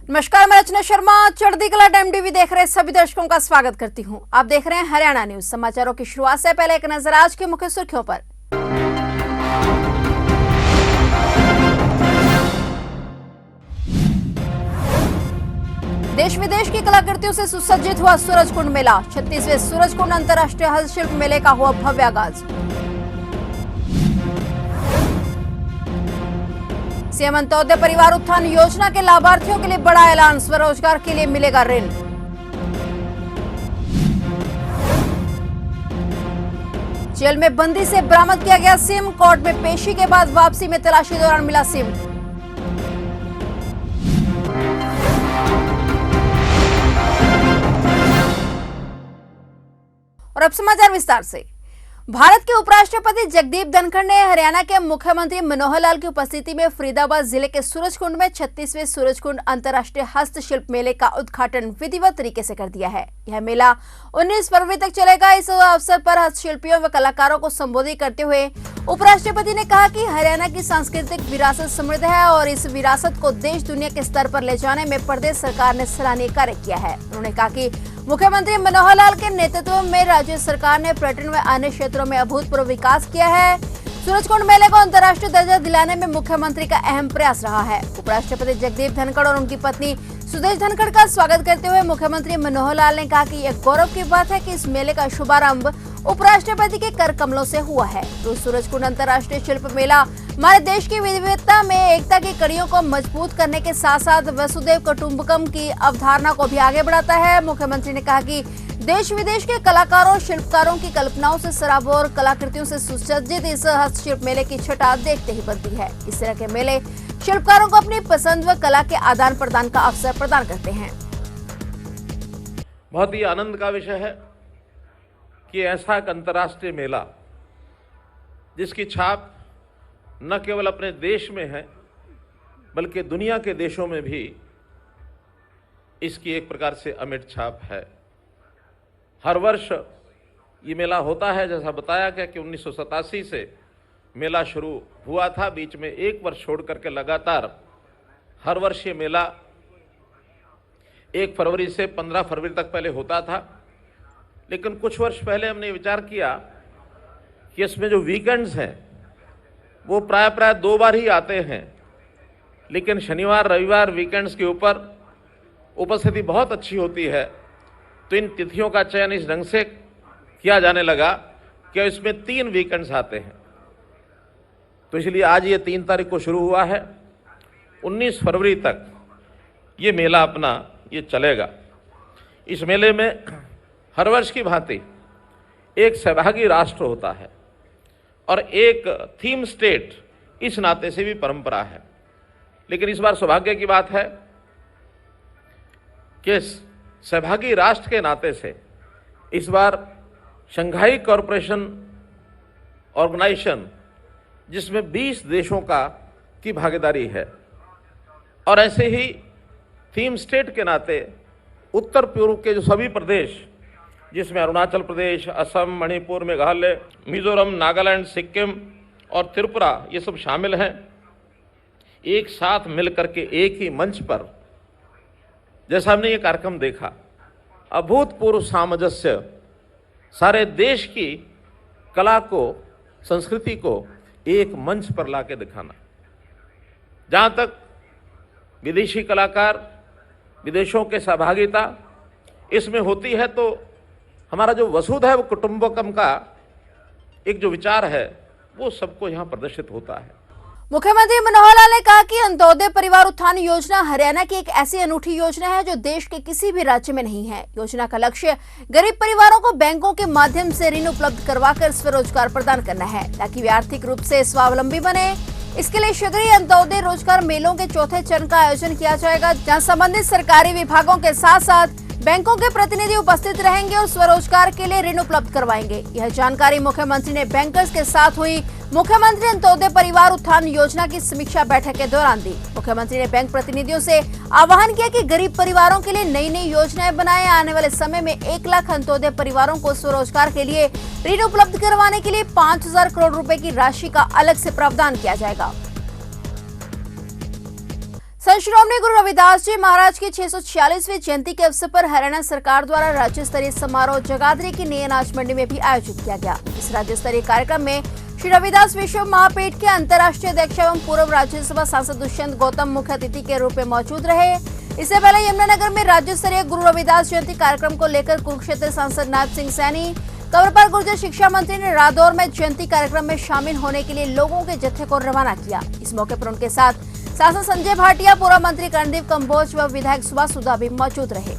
नमस्कार, मैं रचना शर्मा चढ़ती कला टाइम टीवी देख रहे सभी दर्शकों का स्वागत करती हूं। आप देख रहे हैं हरियाणा न्यूज। समाचारों की शुरुआत से पहले एक नजर आज के मुख्य सुर्खियों पर। देश विदेश की कलाकृतियों से सुसज्जित हुआ सूरजकुंड मेला। 36वें सूरजकुंड अंतर्राष्ट्रीय हस्तशिल्प मेले का हुआ भव्य आगाज। सीएम अंत्योदय परिवार उत्थान योजना के लाभार्थियों के लिए बड़ा ऐलान, स्वरोजगार के लिए मिलेगा ऋण। जेल में बंदी से बरामद किया गया सिम, कोर्ट में पेशी के बाद वापसी में तलाशी दौरान मिला सिम। और अब समाचार विस्तार से। भारत के उपराष्ट्रपति जगदीप धनखड़ ने हरियाणा के मुख्यमंत्री मनोहर लाल की उपस्थिति में फरीदाबाद जिले के सूरजकुंड में 36वें सूरजकुंड अंतर्राष्ट्रीय हस्तशिल्प मेले का उद्घाटन विधिवत तरीके से कर दिया है। यह मेला 19 फरवरी तक चलेगा। इस अवसर पर हस्तशिल्पियों व कलाकारों को संबोधित करते हुए उपराष्ट्रपति ने कहा कि हरियाणा की सांस्कृतिक विरासत समृद्ध है और इस विरासत को देश दुनिया के स्तर पर ले जाने में प्रदेश सरकार ने सराहनीय कार्य किया है। उन्होंने कहा कि मुख्यमंत्री मनोहर लाल के नेतृत्व में राज्य सरकार ने पर्यटन व अन्य क्षेत्रों में अभूतपूर्व विकास किया है। सूरजकुंड मेले को अंतर्राष्ट्रीय दर्जा दिलाने में मुख्यमंत्री का अहम प्रयास रहा है। उपराष्ट्रपति जगदीप धनखड़ और उनकी पत्नी सुदेश धनखड़ का स्वागत करते हुए मुख्यमंत्री मनोहर लाल ने कहा कि यह गौरव की बात है कि इस मेले का शुभारंभ उपराष्ट्रपति के कर कमलों से हुआ है। तो सूरजकुंड अंतर्राष्ट्रीय शिल्प मेला हमारे देश की विविधता में एकता की कड़ियों को मजबूत करने के साथ साथ वसुधैव कुटुंबकम की अवधारणा को भी आगे बढ़ाता है। मुख्यमंत्री ने कहा कि देश विदेश के कलाकारों शिल्पकारों की कल्पनाओं से सराबोर कलाकृतियों से सुसज्जित इस हस्तशिल्प मेले की छटा देखते ही बनती है। इस तरह के मेले शिल्पकारों को अपनी पसंद व कला के आदान प्रदान का अवसर प्रदान करते हैं। बहुत ही आनंद का विषय है कि ऐसा एक अंतर्राष्ट्रीय मेला जिसकी छाप न केवल अपने देश में है बल्कि दुनिया के देशों में भी इसकी एक प्रकार से अमिट छाप है। हर वर्ष ये मेला होता है। जैसा बताया गया कि 1987 से मेला शुरू हुआ था, बीच में एक वर्ष छोड़ करके लगातार हर वर्ष ये मेला 1 फरवरी से 15 फरवरी तक पहले होता था। लेकिन कुछ वर्ष पहले हमने विचार किया कि इसमें जो वीकेंड्स हैं वो प्राय 2 बार ही आते हैं, लेकिन शनिवार रविवार वीकेंड्स के ऊपर उपस्थिति बहुत अच्छी होती है। तो इन तिथियों का चयन इस ढंग से किया जाने लगा कि इसमें 3 वीकेंड्स आते हैं। तो इसलिए आज ये 3 तारीख को शुरू हुआ है, 19 फरवरी तक ये मेला अपना ये चलेगा। इस मेले में हर वर्ष की भांति एक सहभागी राष्ट्र होता है और एक थीम स्टेट, इस नाते से भी परंपरा है। लेकिन इस बार सौभाग्य की बात है कि सहभागी राष्ट्र के नाते से इस बार शंघाई कॉरपोरेशन ऑर्गेनाइजेशन, जिसमें 20 देशों की भागीदारी है, और ऐसे ही थीम स्टेट के नाते उत्तर पूर्व के जो सभी प्रदेश, जिसमें अरुणाचल प्रदेश, असम, मणिपुर, मेघालय, मिजोरम, नागालैंड, सिक्किम और त्रिपुरा, ये सब शामिल हैं, एक साथ मिलकर के एक ही मंच पर जैसा हमने ये कार्यक्रम देखा, अभूतपूर्व सामंजस्य, सारे देश की कला को, संस्कृति को एक मंच पर लाके दिखाना। जहाँ तक विदेशी कलाकार, विदेशों के सहभागिता इसमें होती है, तो हमारा जो वसुधैव कुटुंबकम का एक जो विचार है वो सबको यहाँ प्रदर्शित होता है। मुख्यमंत्री मनोहर लाल ने कहा कि अंत्योदय परिवार उत्थान योजना हरियाणा की एक ऐसी अनूठी योजना है जो देश के किसी भी राज्य में नहीं है। योजना का लक्ष्य गरीब परिवारों को बैंकों के माध्यम से ऋण उपलब्ध करवाकर स्वरोजगार प्रदान करना है ताकि वे आर्थिक रूप से स्वावलंबी बने। इसके लिए शीघ्र ही अंत्योदय रोजगार मेलों के 4थे चरण का आयोजन किया जाएगा, जहां संबंधित सरकारी विभागों के साथ साथ बैंकों के प्रतिनिधि उपस्थित रहेंगे और स्वरोजगार के लिए ऋण उपलब्ध करवाएंगे। यह जानकारी मुख्यमंत्री ने बैंकर्स के साथ हुई मुख्यमंत्री अंत्योदय परिवार उत्थान योजना की समीक्षा बैठक के दौरान दी। मुख्यमंत्री ने बैंक प्रतिनिधियों से आह्वान किया कि गरीब परिवारों के लिए नई नई योजनाएं बनाएं। आने वाले समय में 1 लाख अंत्योदय परिवारों को स्वरोजगार के लिए ऋण उपलब्ध करवाने के लिए 5,000 करोड़ रुपए की राशि का अलग से प्रावधान किया जाएगा। संत श्रोमणी गुरु रविदास जी महाराज की 646वीं जयंती के अवसर पर हरियाणा सरकार द्वारा राज्य स्तरीय समारोह जगाधरी की नई अनाज मंडी में भी आयोजित किया गया। इस राज्य स्तरीय कार्यक्रम में श्री रविदास विश्व महापीठ के अंतर्राष्ट्रीय अध्यक्ष एवं पूर्व राज्यसभा सांसद दुष्यंत गौतम मुख्य अतिथि के रूप में मौजूद रहे। इससे पहले यमुनानगर में राज्य स्तरीय गुरु रविदास जयंती कार्यक्रम को लेकर कुरुक्षेत्र सांसद नायब सिंह सैनी, कंवरपाल गुर्जर शिक्षा मंत्री ने रादौर में जयंती कार्यक्रम में शामिल होने के लिए लोगों के जत्थे को रवाना किया। इस मौके पर उनके साथ सांसद संजय भाटिया, पूर्व मंत्री कर्णदेव कंबोज व विधायक सुभाष सुधा भी मौजूद रहे।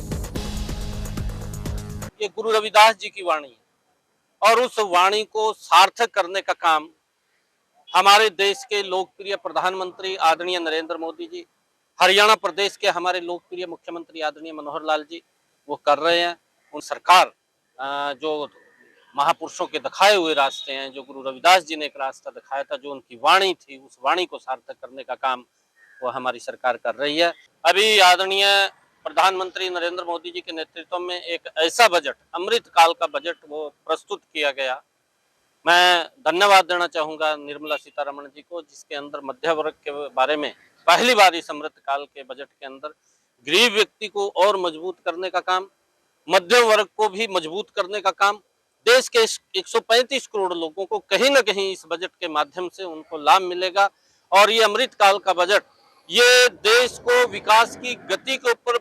ये गुरु रविदास जी की वाणी है और उस वाणी को सार्थक करने का काम हमारे देश के लोकप्रिय प्रधानमंत्री आदरणीय नरेंद्र मोदी जी, हरियाणा प्रदेश के हमारे लोकप्रिय मुख्यमंत्री आदरणीय मनोहर लाल जी वो कर रहे हैं। उन सरकार जो महापुरुषों के दिखाए हुए रास्ते हैं, जो गुरु रविदास जी ने एक रास्ता दिखाया था, जो उनकी वाणी थी, उस वाणी को सार्थक करने का काम वो हमारी सरकार कर रही है। अभी आदरणीय प्रधानमंत्री नरेंद्र मोदी जी के नेतृत्व में एक ऐसा बजट, अमृत काल का बजट वो प्रस्तुत किया गया। मैं धन्यवाद देना चाहूंगा निर्मला सीतारमण जी को, जिसके अंदर मध्य वर्ग के बारे में पहली बार इस अमृत काल के बजट के अंदर गरीब व्यक्ति को और मजबूत करने का काम, मध्य वर्ग को भी मजबूत करने का काम, देश के 135 करोड़ लोगों को कहीं न कहीं इस बजट के माध्यम से उनको लाभ मिलेगा। और ये अमृत काल का बजट ये देश को विकास की गति के ऊपर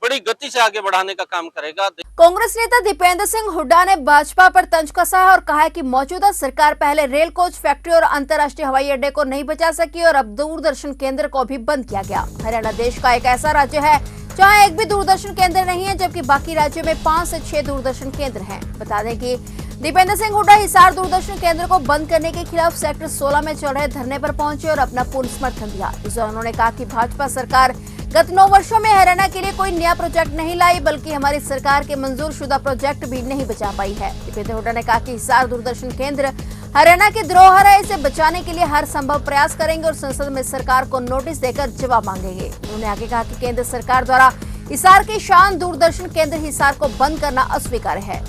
बड़ी गति से आगे बढ़ाने का काम करेगा। कांग्रेस नेता दीपेंद्र सिंह हुड्डा ने भाजपा पर तंज कसा है और कहा है कि मौजूदा सरकार पहले रेल कोच फैक्ट्री और अंतर्राष्ट्रीय हवाई अड्डे को नहीं बचा सकी और अब दूरदर्शन केंद्र को भी बंद किया गया। हरियाणा देश का एक ऐसा राज्य है जहां एक भी दूरदर्शन केंद्र नहीं है, जबकि बाकी राज्यों में 5 से 6 दूरदर्शन केंद्र हैं। बता दें कि दीपेंद्र सिंह हुड्डा हिसार दूरदर्शन केंद्र को बंद करने के खिलाफ सेक्टर 16 में चल रहे धरने पर पहुंचे और अपना पूर्ण समर्थन दिया। इस दौरान उन्होंने कहा कि भाजपा सरकार गत 9 वर्षों में हरियाणा के लिए कोई नया प्रोजेक्ट नहीं लाई, बल्कि हमारी सरकार के मंजूर शुदा प्रोजेक्ट भी नहीं बचा पाई है। दीपेंद्र हुड्डा ने कहा कि हिसार दूरदर्शन केंद्र हरियाणा की धरोहर है, इसे बचाने के लिए हर संभव प्रयास करेंगे और संसद में सरकार को नोटिस देकर जवाब मांगेंगे। उन्होंने आगे कहा कि केंद्र सरकार द्वारा हिसार की शान दूरदर्शन केंद्र हिसार को बंद करना अस्वीकार्य है।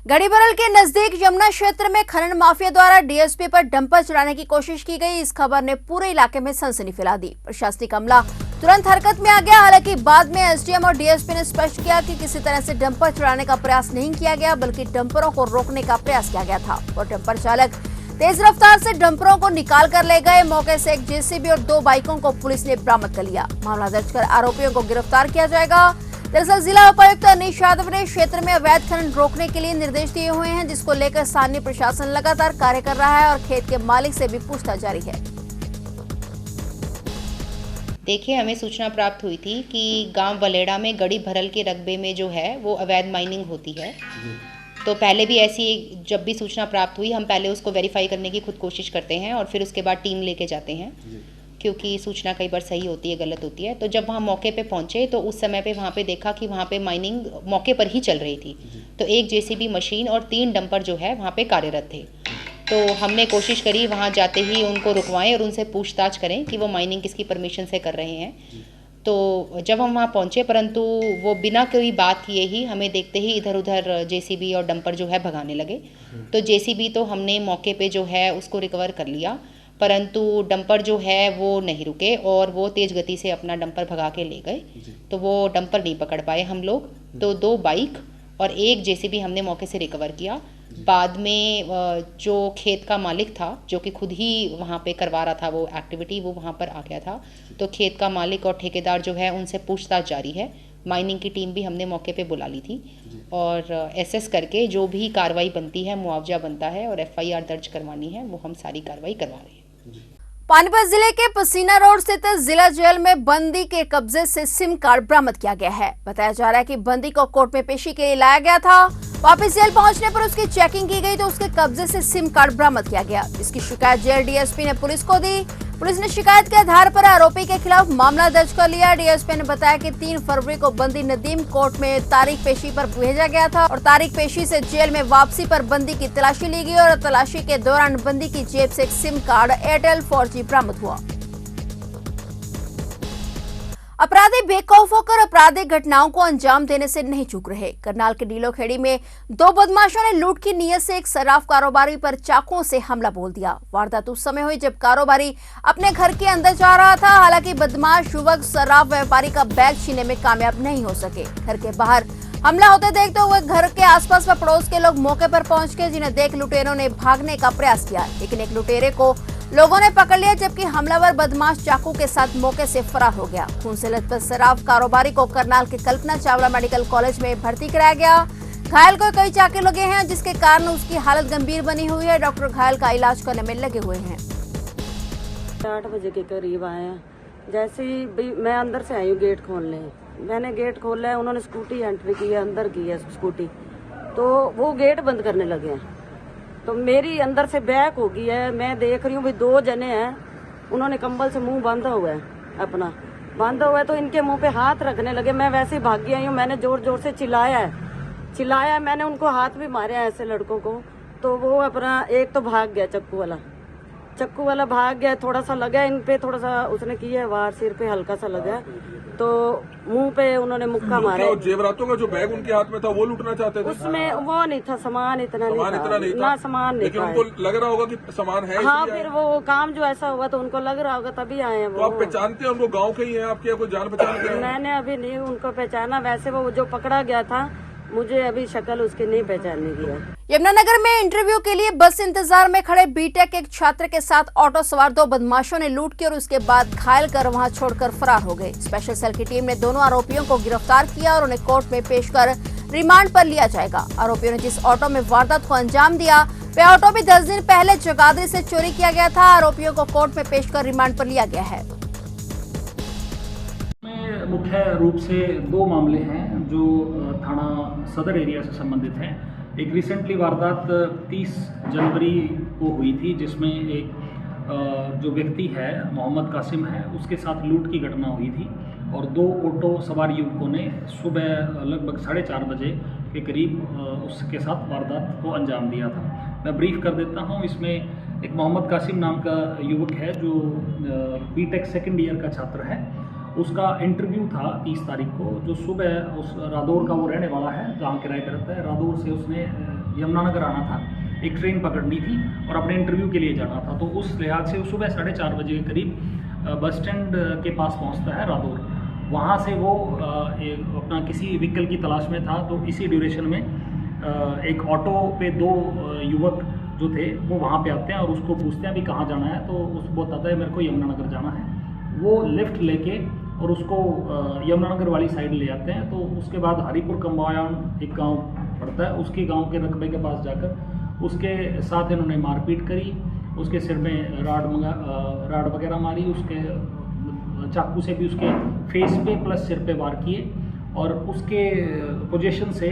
गढ़ीबरल के नजदीक यमुना क्षेत्र में खनन माफिया द्वारा डीएसपी पर डंपर चढ़ाने की कोशिश की गई। इस खबर ने पूरे इलाके में सनसनी फैला दी। प्रशासनिक अमला तुरंत हरकत में आ गया। हालांकि बाद में एसडीएम और डीएसपी ने स्पष्ट किया कि किसी तरह से डंपर चढ़ाने का प्रयास नहीं किया गया, बल्कि डंपरों को रोकने का प्रयास किया गया था और डंपर चालक तेज रफ्तार से डंपरों को निकाल कर ले गए। मौके से एक जेसीबी और 2 बाइकों को पुलिस ने बरामद कर लिया। मामला दर्ज कर आरोपियों को गिरफ्तार किया जाएगा। दरअसल जिला उपायुक्त अनीश यादव ने क्षेत्र में अवैध खनन रोकने के लिए निर्देश दिए हुए हैं, जिसको लेकर स्थानीय प्रशासन लगातार कार्य कर रहा है और खेत के मालिक से भी पूछताछ जारी है। देखिए, हमें सूचना प्राप्त हुई थी कि गांव बलेड़ा में गढ़ी भरल के रकबे में जो है वो अवैध माइनिंग होती है। तो पहले भी ऐसी जब भी सूचना प्राप्त हुई, हम पहले उसको वेरीफाई करने की खुद कोशिश करते हैं और फिर उसके बाद टीम लेके जाते हैं, क्योंकि सूचना कई बार सही होती है, गलत होती है। तो जब वहाँ मौके पे पहुँचे तो उस समय पे वहाँ पे देखा कि वहाँ पे माइनिंग मौके पर ही चल रही थी। तो एक जेसीबी मशीन और 3 डंपर जो है वहाँ पे कार्यरत थे। तो हमने कोशिश करी वहाँ जाते ही उनको रुकवाएं और उनसे पूछताछ करें कि वो माइनिंग किसकी परमिशन से कर रहे हैं। तो जब हम वहाँ पहुँचे, परंतु वो बिना कोई बात किए ही हमें देखते ही इधर उधर जेसीबी और डंपर जो है भगाने लगे। तो जेसीबी तो हमने मौके पे जो है उसको रिकवर कर लिया, परंतु डंपर जो है वो नहीं रुके और वो तेज़ गति से अपना डंपर भगा के ले गए। तो वो डंपर नहीं पकड़ पाए हम लोग। तो 2 बाइक और 1 जेसीबी हमने मौके से रिकवर किया। बाद में जो खेत का मालिक था, जो कि खुद ही वहाँ पे करवा रहा था वो एक्टिविटी, वो वहाँ पर आ गया था। तो खेत का मालिक और ठेकेदार जो है उनसे पूछताछ जारी है। माइनिंग की टीम भी हमने मौके पे बुला ली थी और एसएस करके जो भी कार्रवाई बनती है, मुआवजा बनता है और एफआईआर दर्ज करवानी है, वो हम सारी कार्रवाई करवा रहे हैं। पानीपत जिले के पसीना रोड स्थित जिला जेल में बंदी के कब्जे से सिम कार्ड बरामद किया गया है। बताया जा रहा है कि बंदी को कोर्ट में पेशी के लिए लाया गया था। वापस जेल पहुंचने पर उसकी चेकिंग की गई तो उसके कब्जे से सिम कार्ड बरामद किया गया। इसकी शिकायत जेल डीएसपी ने पुलिस को दी। पुलिस ने शिकायत के आधार पर आरोपी के खिलाफ मामला दर्ज कर लिया। डीएसपी ने बताया कि 3 फरवरी को बंदी नदीम कोर्ट में तारीख पेशी पर भेजा गया था और तारीख पेशी से जेल में वापसी पर बंदी की तलाशी ली गई और तलाशी के दौरान बंदी की जेब से एक सिम कार्ड एयरटेल 4G बरामद हुआ। अपराधी बेखौफ होकर आपराधिक घटनाओं को अंजाम देने से नहीं चूक रहे। करनाल के नीलोखेड़ी में दो बदमाशों ने लूट की नीयत से एक शराब कारोबारी पर चाकुओं से हमला बोल दिया। वारदात उस समय हुई जब कारोबारी अपने घर के अंदर जा रहा था। हालांकि बदमाश युवक शराब व्यापारी का बैग छीनने में कामयाब नहीं हो सके। घर के बाहर हमला होते देखते हुए घर के आसपास व पड़ोस के लोग मौके पर पहुंच गए, जिन्हें देख लुटेरों ने भागने का प्रयास किया, लेकिन एक लुटेरे को लोगों ने पकड़ लिया, जबकि हमलावर बदमाश चाकू के साथ मौके से फरार हो गया। खून से लथपथ शराब कारोबारी को करनाल के कल्पना चावला मेडिकल कॉलेज में भर्ती कराया गया। घायल को कई चाके लगे हैं, जिसके कारण उसकी हालत गंभीर बनी हुई है। डॉक्टर घायल का इलाज करने में लगे हुए हैं। 8 बजे के करीब आए हैं। जैसे ही मैं अंदर से आई हूँ गेट खोलने, मैंने गेट खोला है, उन्होंने स्कूटी एंट्री की है, अंदर की है स्कूटी, तो वो गेट बंद करने लगे हैं। तो मेरी अंदर से बैक हो गई है। मैं देख रही हूँ भाई 2 जने हैं, उन्होंने कंबल से मुंह बांधा हुआ है, अपना बांधा हुआ है, तो इनके मुंह पे हाथ रखने लगे। मैं वैसे ही भाग गई हूँ, मैंने जोर जोर से चिल्लाया, मैंने उनको हाथ भी मारे हैं ऐसे लड़कों को। तो वो अपना एक तो भाग गया, चक्कू वाला भाग गया। थोड़ा सा लगा इन पे, थोड़ा सा उसने किया है वार, सिर पे हल्का सा लगा, तो मुंह पे उन्होंने मुक्का मारा। जेवरातों का जो बैग उनके हाथ में था वो लूटना चाहते थे? उसमें वो नहीं था, सामान इतना नहीं था ना, सामान नहीं था। उनको लग रहा होगा कि सामान है। हाँ, फिर वो काम जो ऐसा हुआ तो उनको लग रहा होगा, तभी आए हैं वो। तो आप पहचानते हैं उनको? गांव के ही हैं आपके, कोई जान पहचान के? मैंने अभी नहीं उनको पहचाना। वैसे वो जो पकड़ा गया था, मुझे अभी शक्ल उसकी नहीं पहचानने की है। यमुनानगर में इंटरव्यू के लिए बस इंतजार में खड़े बीटेक के एक छात्र के साथ ऑटो सवार 2 बदमाशों ने लूट की और उसके बाद घायल कर वहां छोड़कर फरार हो गए। स्पेशल सेल की टीम ने दोनों आरोपियों को गिरफ्तार किया और उन्हें कोर्ट में पेश कर रिमांड पर लिया जाएगा। आरोपियों ने जिस ऑटो में वारदात को अंजाम दिया, वह ऑटो भी 10 दिन पहले जगाधरी से चोरी किया गया था। आरोपियों को कोर्ट में पेश कर रिमांड पर लिया गया है। मुख्य रूप से 2 मामले हैं जो थाना सदर एरिया से संबंधित हैं। एक रिसेंटली वारदात 30 जनवरी को हुई थी, जिसमें एक जो व्यक्ति है मोहम्मद कासिम है, उसके साथ लूट की घटना हुई थी और 2 ऑटो सवार युवकों ने सुबह लगभग 4:30 बजे के करीब उसके साथ वारदात को अंजाम दिया था। मैं ब्रीफ कर देता हूँ। इसमें एक मोहम्मद कासिम नाम का युवक है जो बीटेक सेकेंड ईयर का छात्र है। उसका इंटरव्यू था 30 तारीख को, जो सुबह उस रादौर का वो रहने वाला है, जहाँ किराए पर रहता है। रादौर से उसने यमुनानगर आना था, एक ट्रेन पकड़नी थी और अपने इंटरव्यू के लिए जाना था। तो उस लिहाज से सुबह 4:30 बजे के करीब बस स्टैंड के पास पहुँचता है रादौर। वहाँ से वो अपना किसी व्हीकल की तलाश में था। तो इसी ड्यूरेशन में एक ऑटो पे 2 युवक जो थे वो वहाँ पे आते हैं और उसको पूछते हैं अभी कहाँ जाना है। तो उसको बताता है मेरे को यमुनानगर जाना है। वो लिफ्ट लेके और उसको यमुनानगर वाली साइड ले जाते हैं। तो उसके बाद हरिपुर कम्बायान एक गांव पड़ता है, उसके गांव के रकबे के पास जाकर उसके साथ इन्होंने मारपीट करी, उसके सिर में राड वगैरह मारी, उसके चाकू से भी उसके फेस पे प्लस सिर पे वार किए और उसके पोजीशन से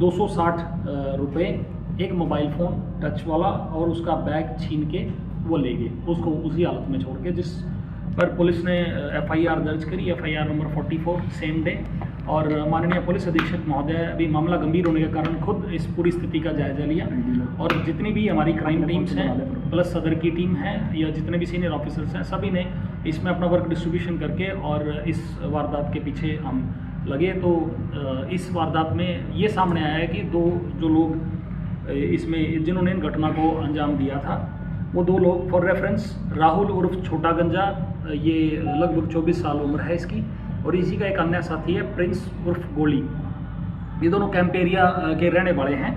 260 रुपये, एक मोबाइल फ़ोन टच वाला और उसका बैग छीन के वो ले गए, उसको उसी हालत में छोड़ के, जिस पर पुलिस ने FIR दर्ज करी, FIR नंबर 44 सेम डे। और माननीय पुलिस अधीक्षक महोदय अभी मामला गंभीर होने के कारण खुद इस पूरी स्थिति का जायजा लिया और जितनी भी हमारी क्राइम टीम्स हैं प्लस सदर की टीम है या जितने भी सीनियर ऑफिसर्स हैं, सभी ने इसमें अपना वर्क डिस्ट्रीब्यूशन करके और इस वारदात के पीछे हम लगे। तो इस वारदात में ये सामने आया है कि 2 जो लोग इसमें जिन्होंने इन घटना को अंजाम दिया था, वो 2 लोग फॉर रेफरेंस राहुल उर्फ छोटा गंजा, ये लगभग 24 साल उम्र है इसकी, और इसी का एक अन्य साथी है प्रिंस उर्फ गोली। ये दोनों कैंप एरिया के रहने वाले हैं।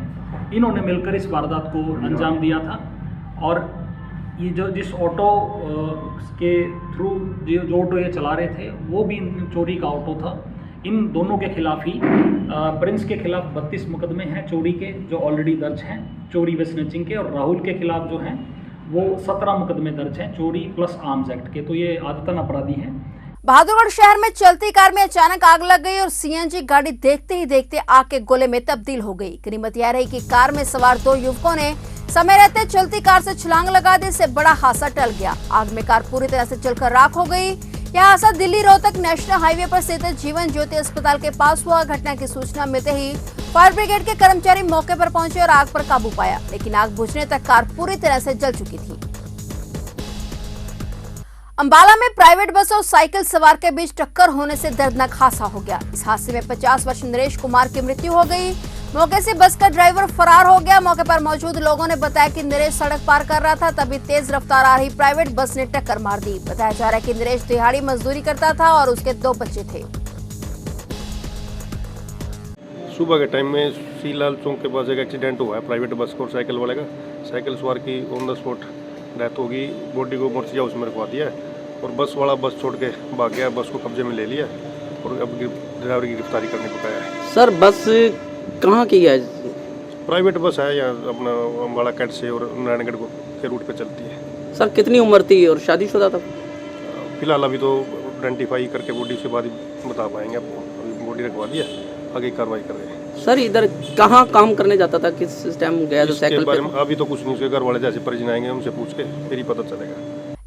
इन्होंने मिलकर इस वारदात को अंजाम दिया था और ये जिस ऑटो के थ्रू जो ऑटो ये चला रहे थे वो भी चोरी का ऑटो था। इन दोनों के खिलाफ ही प्रिंस के खिलाफ 32 मुकदमे हैं चोरी के जो ऑलरेडी दर्ज हैं, चोरी व स्नैचिंग के, और राहुल के खिलाफ जो हैं वो 17 मुकदमे दर्ज हैं चोरी प्लस आर्म्स एक्ट के। तो ये आदतन अपराधी हैं। बहादुरगढ़ शहर में चलती कार में अचानक आग लग गई और CNG गाड़ी देखते ही देखते आग के गोले में तब्दील हो गई। गनीमत यह रही कि कार में सवार 2 युवकों ने समय रहते चलती कार से छलांग लगा दी, इससे बड़ा हादसा टल गया। आग में कार पूरी तरह से जलकर राख हो गई। यह हादसा दिल्ली रोहतक नेशनल हाईवे पर स्थित जीवन ज्योति अस्पताल के पास हुआ। घटना की सूचना मिलते ही फायर ब्रिगेड के कर्मचारी मौके पर पहुंचे और आग पर काबू पाया, लेकिन आग बुझने तक कार पूरी तरह से जल चुकी थी। अंबाला में प्राइवेट बस और साइकिल सवार के बीच टक्कर होने से दर्दनाक हादसा हो गया। इस हादसे में 50 वर्षीय नरेश कुमार की मृत्यु हो गई। मौके से बस का ड्राइवर फरार हो गया। मौके पर मौजूद लोगों ने बताया कि नरेश सड़क पार कर रहा था, तभी तेज रफ्तार आ रही प्राइवेट बस ने टक्कर मार दी। बताया जा रहा है कि नरेश दिहाड़ी मजदूरी करता था और उसके 2 बच्चे थे। सुबह के टाइम में सीलाल चौक के पास एक एक्सीडेंट हुआ है प्राइवेट बस को और साइकिल वाले का। साइकिल सवार की ऑन द स्पॉट डेथ होगी। बॉडी को मोर्चिया उसमें रखवा दिया है और बस वाला बस छोड़ के भाग गया। बस को कब्जे में ले लिया और अब ड्राइवर की गिरफ्तारी करने को कहा है। सर बस कहाँ की है? प्राइवेट बस है यहाँ अपना अम्बाड़ा कैंट से और नारायणगढ़ के रूट पे चलती है। सर कितनी उम्र थी और शादीशुदा था? फिलहाल अभी तो आइडेंटिफाई करके बॉडी से बाद ही बता पाएंगे आपको। अभी बॉडी रखवा दिया, आगे कार्रवाई कर रहे हैं। सर इधर कहाँ काम करने जाता था, किस टाइम गया था साइकिल बारे पे? में अभी तो कुछ नहीं, उसके घर वाले जैसे परिजन आएंगे उनसे पूछ के फिर ही पता चलेगा।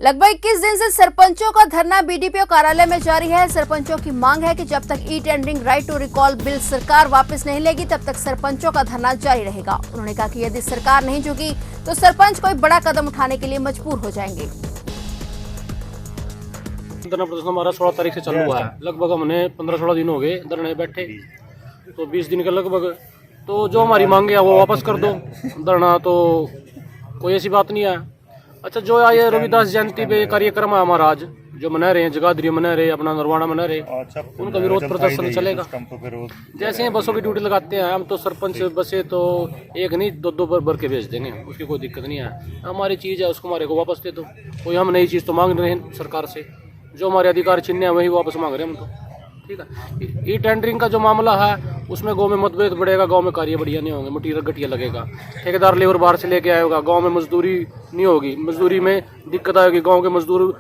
लगभग 21 दिन से सरपंचों का धरना बीडीपीओ कार्यालय में जारी है। सरपंचों की मांग है कि जब तक e tendering right to recall bill सरकार वापस नहीं लेगी तब तक सरपंचों का धरना जारी रहेगा। उन्होंने कहा कि यदि सरकार नहीं झुकी तो सरपंच कोई बड़ा कदम उठाने के लिए मजबूर हो जाएंगे। धरना प्रदर्शन हमारा 16 तारीख से चालू हुआ है। लगभग हमने 15-16 दिन हो गए धरने बैठे, तो 20 दिन के लगभग। तो जो हमारी मांग है वो वापस कर दो। धरना तो कोई ऐसी बात नहीं है। अच्छा, जो आए रविदास जयंती पे कार्यक्रम है हमारा आज जो मना रहे हैं, जगाधरी मना रहे, अपना नरवाना मना रहे, उनका विरोध प्रदर्शन चलेगा। जैसे ही बसों की ड्यूटी लगाते हैं हम तो सरपंच बसे तो एक नहीं 2-2 भर के भेज देंगे, उसकी कोई दिक्कत नहीं है। हमारी चीज़ है उसको हमारे को वापस दे दो। कोई हम नई चीज़ तो मांग रहे हैं सरकार से, जो हमारे अधिकार छिन्ने हैं वही वापस मांग रहे हैं हम तो। ठीक है, ई टेंडरिंग का जो मामला है उसमें गांव में मतभेद बढ़ेगा, गांव में कार्य बढ़िया नहीं होंगे, मटीरियल घटिया लगेगा। ठेकेदार लेबर बाहर से लेके आएगा, गांव में मजदूरी नहीं होगी, मजदूरी में दिक्कत आएगी, गांव के मजदूर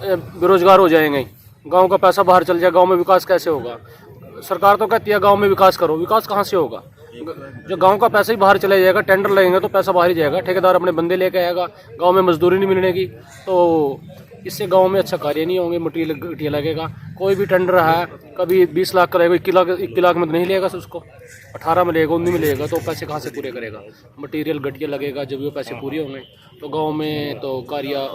बेरोजगार हो जाएंगे, गांव का पैसा बाहर चल जाएगा, गांव में विकास कैसे होगा? सरकार तो कहती है गांव में विकास करो, विकास कहाँ से होगा? जो गांव का पैसा ही बाहर चला जाएगा, टेंडर लगेंगे तो पैसा बाहर ही जाएगा, ठेकेदार अपने बंदे लेके आएगा, गाँव में मजदूरी नहीं मिलने की, तो इससे गांव में अच्छा कार्य नहीं होंगे, मटीरियल घटिया लगेगा। कोई भी टेंडर है कभी 20 लाख का लगेगा, 21 लाख में तो नहीं लेगा उसको, 18 में लेगा, 19 में लेगा, तो पैसे कहाँ से पूरे करेगा? मटीरियल घटिया लगेगा। जब वो पैसे पूरे होंगे तो गांव में तो कार्य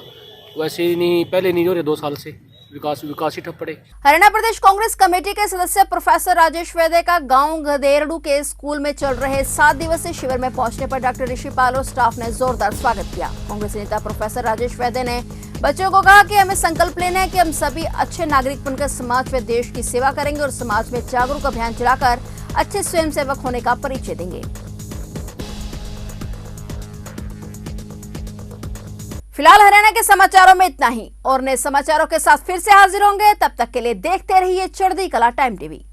वैसे ही नहीं, पहले नहीं हो रहे 2 साल से, विकास ही ठप पड़े। हरियाणा प्रदेश कांग्रेस कमेटी के सदस्य प्रोफेसर राजेश वैद्य का गांव गदेरडू के स्कूल में चल रहे 7 दिवसीय शिविर में पहुंचने पर डॉक्टर ऋषिपाल और स्टाफ ने जोरदार स्वागत किया। कांग्रेस नेता प्रोफेसर राजेश वैद्य ने बच्चों को कहा कि हमें संकल्प लेना है कि हम सभी अच्छे नागरिक बनकर समाज व देश की सेवा करेंगे और समाज में जागरूक अभियान चलाकर अच्छे स्वयंसेवक होने का परिचय देंगे। फिलहाल हरियाणा के समाचारों में इतना ही और नए समाचारों के साथ फिर से हाजिर होंगे। तब तक के लिए देखते रहिए चढ़ती कला टाइम टीवी।